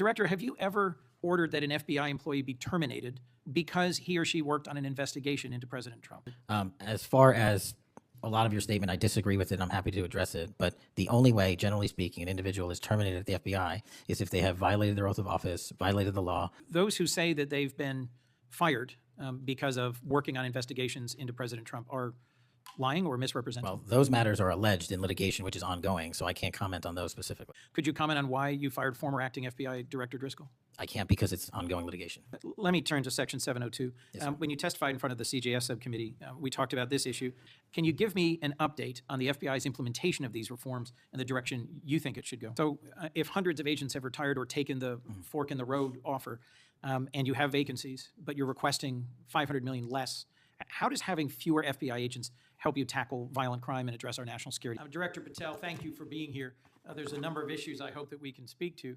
Director, have you ever ordered that an FBI employee be terminated because he or she worked on an investigation into President Trump? As far as a lot of your statement, I disagree with it. I'm happy to address it. But the only way, generally speaking, an individual is terminated at the FBI is if they have violated their oath of office, violated the law. Those who say that they've been fired because of working on investigations into President Trump are lying or misrepresenting? Well, those matters are alleged in litigation, which is ongoing, so I can't comment on those specifically. Could you comment on why you fired former acting FBI Director Driscoll? I can't because it's ongoing litigation. Let me turn to Section 702. Yes, when you testified in front of the CJS subcommittee, we talked about this issue. Can you give me an update on the FBI's implementation of these reforms and the direction you think it should go? So if hundreds of agents have retired or taken the fork in the road offer, and you have vacancies, but you're requesting $500 million less, how does having fewer FBI agents help you tackle violent crime and address our national security? Director Patel, thank you for being here. There's a number of issues I hope that we can speak to.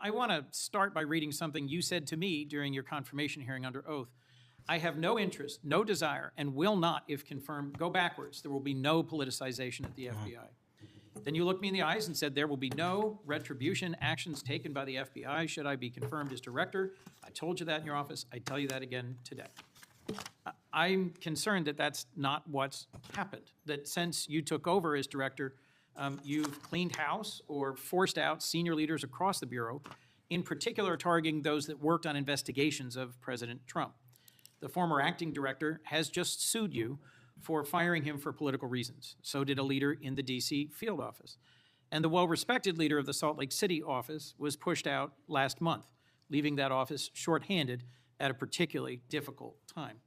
I want to start by reading something you said to me during your confirmation hearing under oath. I have no interest, no desire, and will not, if confirmed, go backwards. There will be no politicization at the FBI. Then you looked me in the eyes and said there will be no retribution actions taken by the FBI should I be confirmed as director. I told you that in your office. I tell you that again today. I'm concerned that that's not what's happened, that since you took over as director, you've cleaned house or forced out senior leaders across the Bureau, in particular targeting those that worked on investigations of President Trump. The former acting director has just sued you for firing him for political reasons. So did a leader in the D.C. field office. And the well-respected leader of the Salt Lake City office was pushed out last month, leaving that office shorthanded at a particularly difficult time.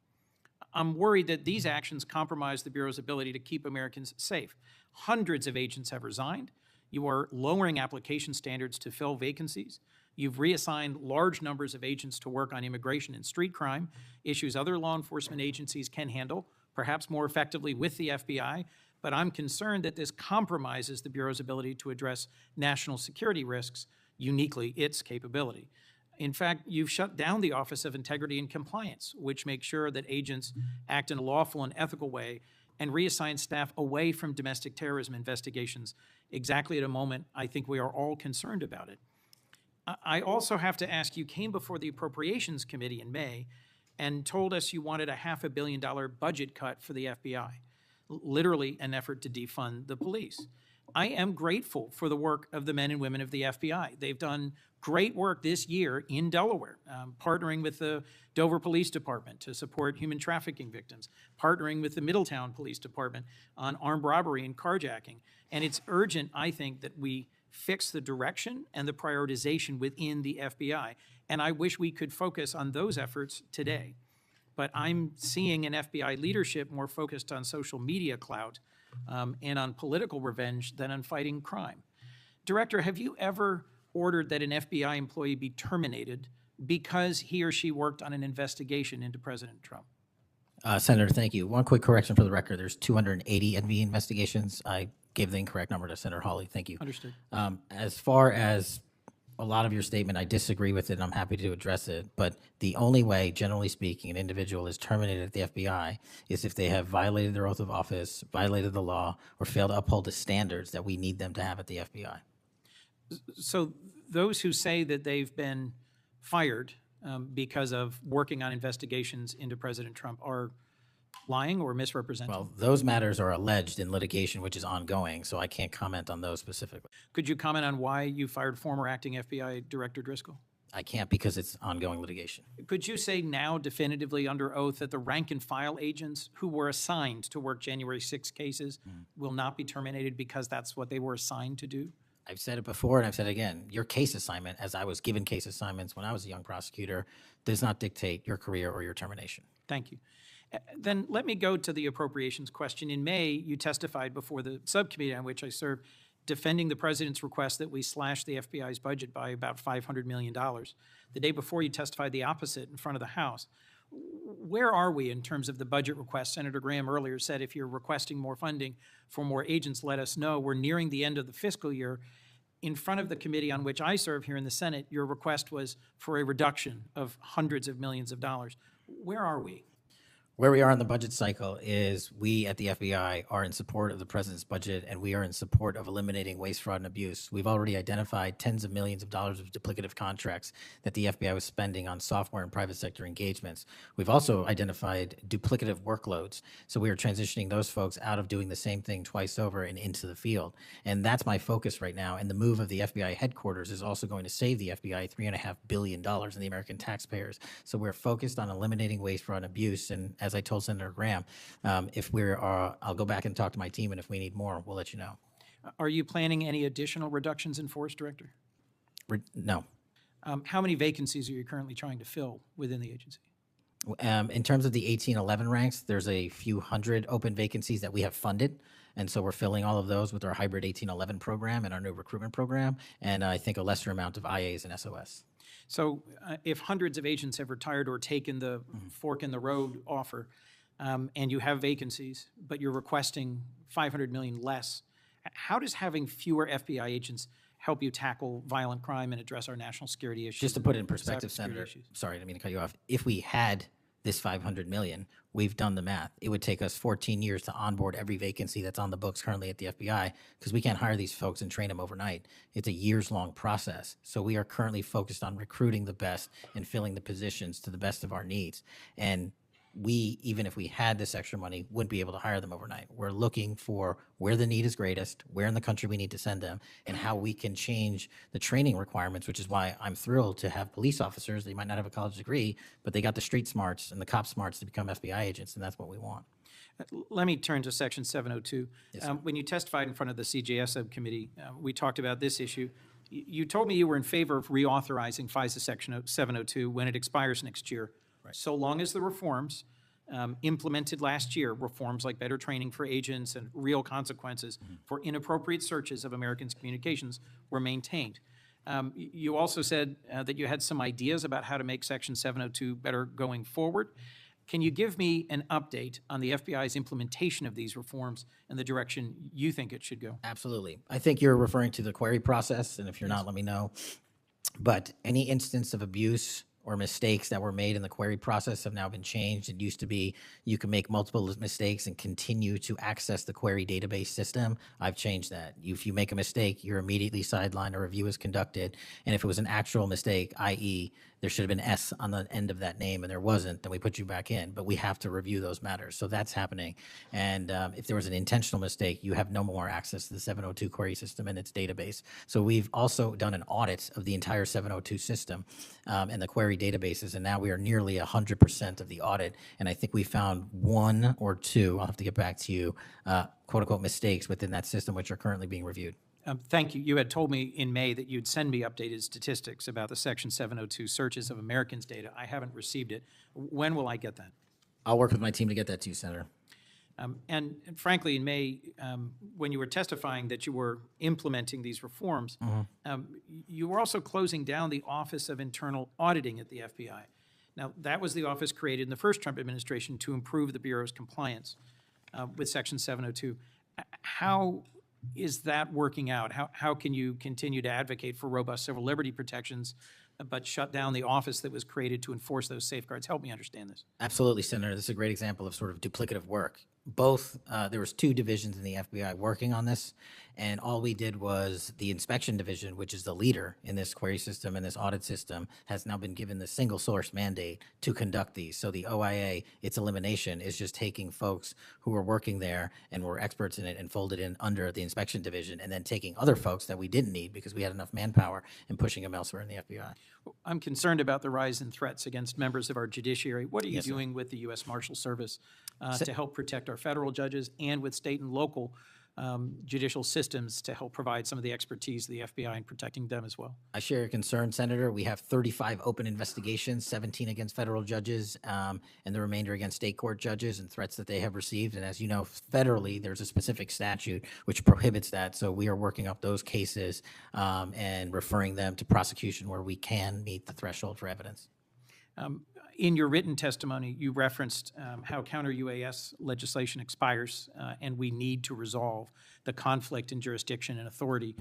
I'm worried that these actions compromise the Bureau's ability to keep Americans safe. Hundreds of agents have resigned. You are lowering application standards to fill vacancies. You've reassigned large numbers of agents to work on immigration and street crime, issues other law enforcement agencies can handle, perhaps more effectively with the FBI, but I'm concerned that this compromises the Bureau's ability to address national security risks, uniquely its capability. In fact, you've shut down the Office of Integrity and Compliance, which makes sure that agents act in a lawful and ethical way, and reassign staff away from domestic terrorism investigations exactly at a moment I think we are all concerned about it. I also have to ask, you came before the Appropriations Committee in May and told us you wanted a $500 million budget cut for the FBI, literally an effort to defund the police. I am grateful for the work of the men and women of the FBI. They've done great work this year in Delaware, partnering with the Dover Police Department to support human trafficking victims, partnering with the Middletown Police Department on armed robbery and carjacking. And it's urgent, I think, that we fix the direction and the prioritization within the FBI. And I wish we could focus on those efforts today. But I'm seeing an FBI leadership more focused on social media clout and on political revenge than on fighting crime. Director, have you ever ordered that an FBI employee be terminated because he or she worked on an investigation into President Trump? Senator, thank you. One quick correction for the record. There's 280 NV investigations. I gave the incorrect number to Senator Hawley. Thank you. Understood. As far as a lot of your statement, I disagree with it, and I'm happy to address it. But the only way, generally speaking, an individual is terminated at the FBI is if they have violated their oath of office, violated the law, or failed to uphold the standards that we need them to have at the FBI. So those who say that they've been fired because of working on investigations into President Trump are lying or misrepresenting? Well, those matters are alleged in litigation, which is ongoing, so I can't comment on those specifically. Could you comment on why you fired former acting FBI Director Driscoll? I can't because it's ongoing litigation. Could you say now definitively under oath that the rank and file agents who were assigned to work January 6 cases will not be terminated because that's what they were assigned to do? I've said it before and I've said it again. Your case assignment, as I was given case assignments when I was a young prosecutor, does not dictate your career or your termination. Thank you. Then let me go to the appropriations question. In May, you testified before the subcommittee on which I served, defending the president's request that we slash the FBI's budget by about $500 million. The day before, you testified the opposite in front of the House. Where are we in terms of the budget request? Senator Graham earlier said if you're requesting more funding for more agents, let us know. We're nearing the end of the fiscal year. In front of the committee on which I serve here in the Senate, your request was for a reduction of hundreds of millions of dollars. Where are we? Where we are in the budget cycle is we at the FBI are in support of the president's budget, and we are in support of eliminating waste, fraud, and abuse. We've already identified tens of millions of dollars of duplicative contracts that the FBI was spending on software and private sector engagements. We've also identified duplicative workloads. So we are transitioning those folks out of doing the same thing twice over and into the field. And that's my focus right now. And the move of the FBI headquarters is also going to save the FBI $3.5 billion in the American taxpayers. So we're focused on eliminating waste, fraud, and abuse. And as I told Senator Graham, if I'll go back and talk to my team, and if we need more, we'll let you know. Are you planning any additional reductions in force, Director? No. How many vacancies are you currently trying to fill within the agency? In terms of the 1811 ranks, there's a few hundred open vacancies that we have funded. And so we're filling all of those with our hybrid 1811 program and our new recruitment program, and I think a lesser amount of IAs and SOS. So if hundreds of agents have retired or taken the fork in the road offer, and you have vacancies, but you're requesting $500 million less, how does having fewer FBI agents help you tackle violent crime and address our national security issues? Just to put it in perspective, Senator, sorry, I didn't mean to cut you off. If we had this $500 million, we've done the math. It would take us 14 years to onboard every vacancy that's on the books currently at the FBI, because we can't hire these folks and train them overnight. It's a years-long process. So we are currently focused on recruiting the best and filling the positions to the best of our needs. And we, even if we had this extra money, wouldn't be able to hire them overnight. We're looking for where the need is greatest, where in the country we need to send them, and how we can change the training requirements, which is why I'm thrilled to have police officers. They might not have a college degree, but they got the street smarts and the cop smarts to become FBI agents, and that's what we want. Let me turn to Section 702. Yes, when you testified in front of the CJS subcommittee, we talked about this issue. You told me you were in favor of reauthorizing FISA Section 702 when it expires next year, so long as the reforms implemented last year, reforms like better training for agents and real consequences for inappropriate searches of Americans' communications were maintained. You also said that you had some ideas about how to make Section 702 better going forward. Can you give me an update on the FBI's implementation of these reforms and the direction you think it should go? Absolutely. I think you're referring to the query process, and if you're not, let me know. But any instance of abuse or mistakes that were made in the query process have now been changed. It used to be you can make multiple mistakes and continue to access the query database system. I've changed that. If you make a mistake, you're immediately sidelined, a review is conducted, and if it was an actual mistake, i.e., there should have been S on the end of that name and there wasn't, then we put you back in. But we have to review those matters. So that's happening. And if there was an intentional mistake, you have no more access to the 702 query system and its database. So we've also done an audit of the entire 702 system and the query databases, and now we are nearly 100% of the audit. And I think we found one or two, I'll have to get back to you, quote unquote mistakes within that system, which are currently being reviewed. Thank you. You had told me in May that you'd send me updated statistics about the Section 702 searches of Americans' data. I haven't received it. When will I get that? I'll work with my team to get that to you, Senator. And frankly, in May, when you were testifying that you were implementing these reforms, you were also closing down the Office of Internal Auditing at the FBI. Now, that was the office created in the first Trump administration to improve the Bureau's compliance with Section 702. How is that working out? How can you continue to advocate for robust civil liberty protections but shut down the office that was created to enforce those safeguards? Help me understand this. Absolutely, Senator. This is a great example of sort of duplicative work. There was two divisions in the FBI working on this, and all we did was the inspection division, which is the leader in this query system and this audit system, has now been given the single source mandate to conduct these. So the OIA, its elimination, is just taking folks who were working there and were experts in it and folded in under the inspection division, and then taking other folks that we didn't need because we had enough manpower and pushing them elsewhere in the FBI. I'm concerned about the rise in threats against members of our judiciary. What are you doing with the U.S. Marshal Service to help protect our federal judges and with state and local judicial systems to help provide some of the expertise of the FBI in protecting them as well? I share your concern, Senator. We have 35 open investigations, 17 against federal judges, and the remainder against state court judges and threats that they have received. And as you know, federally, there's a specific statute which prohibits that. So we are working up those cases and referring them to prosecution where we can meet the threshold for evidence. In your written testimony, you referenced how counter-UAS legislation expires and we need to resolve the conflict in jurisdiction and authority.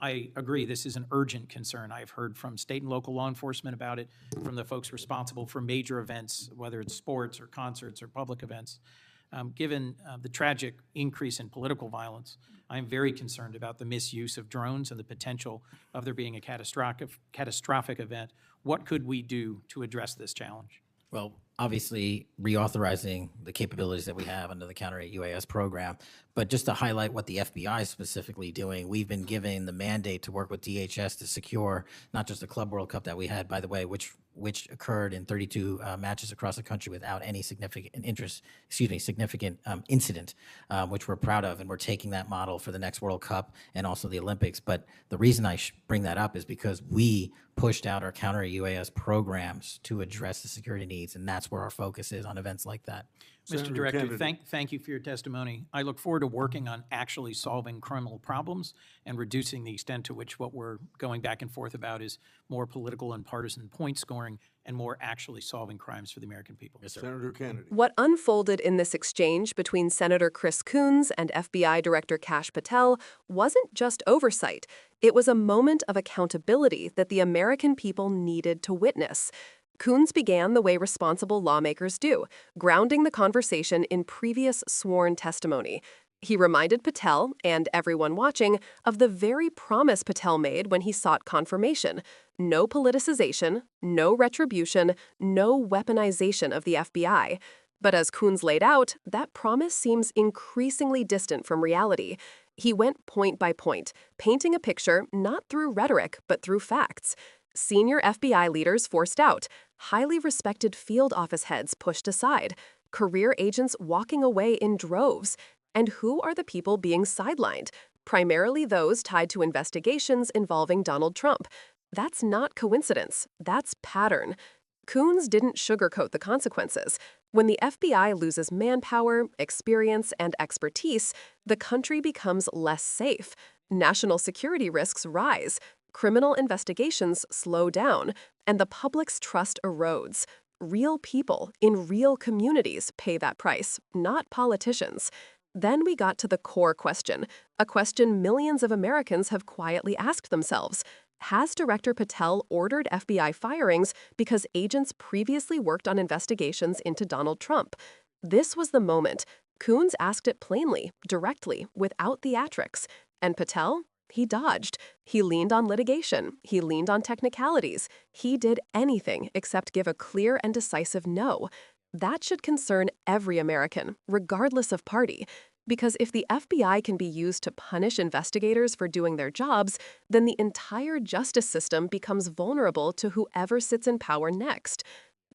I agree, this is an urgent concern. I've heard from state and local law enforcement about it, from the folks responsible for major events, whether it's sports or concerts or public events. Given the tragic increase in political violence, I'm very concerned about the misuse of drones and the potential of there being a catastrophic event. What could we do to address this challenge? Well, obviously, reauthorizing the capabilities that we have under the counter-UAS program. But just to highlight what the FBI is specifically doing, we've been given the mandate to work with DHS to secure not just the Club World Cup that we had, by the way, which occurred in 32 matches across the country without any significant incident, which we're proud of, and we're taking that model for the next World Cup and also the Olympics. But the reason I bring that up is because we pushed out our counter-UAS programs to address the security needs, and that's where our focus is on events like that. Mr. Director, thank you for your testimony. I look forward to working on actually solving criminal problems and reducing the extent to which what we're going back and forth about is more political and partisan point scoring and more actually solving crimes for the American people. Yes, sir. Senator Kennedy. What unfolded in this exchange between Senator Chris Coons and FBI Director Kash Patel wasn't just oversight. It was a moment of accountability that the American people needed to witness. Coons began the way responsible lawmakers do, grounding the conversation in previous sworn testimony. He reminded Patel, and everyone watching, of the very promise Patel made when he sought confirmation. No politicization, no retribution, no weaponization of the FBI. But as Coons laid out, that promise seems increasingly distant from reality. He went point by point, painting a picture not through rhetoric, but through facts. Senior FBI leaders forced out, highly respected field office heads pushed aside, career agents walking away in droves. And who are the people being sidelined? Primarily those tied to investigations involving Donald Trump. That's not coincidence. That's pattern. Coons didn't sugarcoat the consequences. When the FBI loses manpower, experience, and expertise, the country becomes less safe. National security risks rise. Criminal investigations slow down, and the public's trust erodes. Real people in real communities pay that price, not politicians. Then we got to the core question, a question millions of Americans have quietly asked themselves. Has Director Patel ordered FBI firings because agents previously worked on investigations into Donald Trump? This was the moment. Coons asked it plainly, directly, without theatrics. And Patel? He dodged. He leaned on litigation. He leaned on technicalities. He did anything except give a clear and decisive no. That should concern every American, regardless of party. Because if the FBI can be used to punish investigators for doing their jobs, then the entire justice system becomes vulnerable to whoever sits in power next.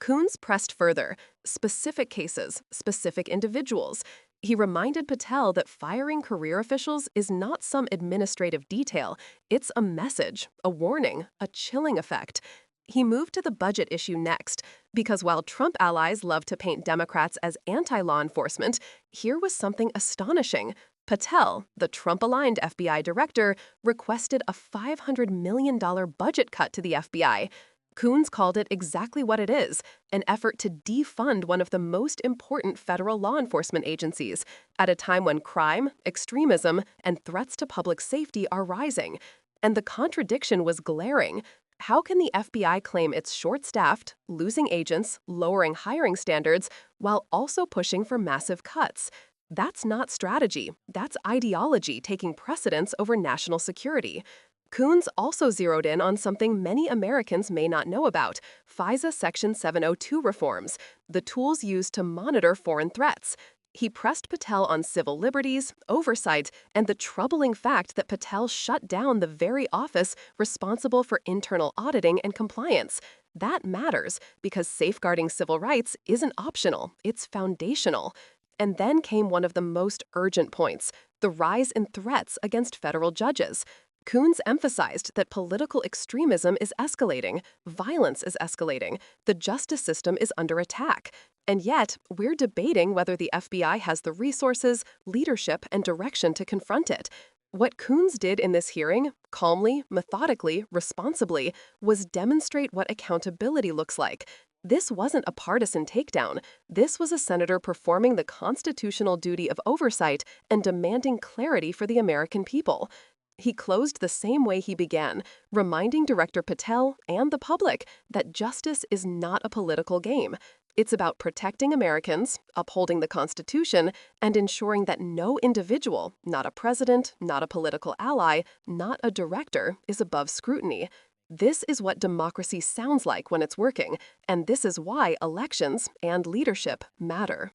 Coons pressed further. Specific cases, specific individuals. He reminded Patel that firing career officials is not some administrative detail. It's a message, a warning, a chilling effect. He moved to the budget issue next, because while Trump allies love to paint Democrats as anti-law enforcement, here was something astonishing. Patel, the Trump-aligned FBI director, requested a $500 million budget cut to the FBI. Coons called it exactly what it is, an effort to defund one of the most important federal law enforcement agencies, at a time when crime, extremism, and threats to public safety are rising. And the contradiction was glaring. How can the FBI claim it's short-staffed, losing agents, lowering hiring standards, while also pushing for massive cuts? That's not strategy. That's ideology taking precedence over national security. Coons also zeroed in on something many Americans may not know about, FISA Section 702 reforms, the tools used to monitor foreign threats. He pressed Patel on civil liberties, oversight, and the troubling fact that Patel shut down the very office responsible for internal auditing and compliance. That matters because safeguarding civil rights isn't optional, it's foundational. And then came one of the most urgent points, the rise in threats against federal judges. Coons emphasized that political extremism is escalating, violence is escalating, the justice system is under attack. And yet, we're debating whether the FBI has the resources, leadership, and direction to confront it. What Coons did in this hearing, calmly, methodically, responsibly, was demonstrate what accountability looks like. This wasn't a partisan takedown. This was a senator performing the constitutional duty of oversight and demanding clarity for the American people. He closed the same way he began, reminding Director Patel and the public that justice is not a political game. It's about protecting Americans, upholding the Constitution, and ensuring that no individual, not a president, not a political ally, not a director, is above scrutiny. This is what democracy sounds like when it's working, and this is why elections and leadership matter.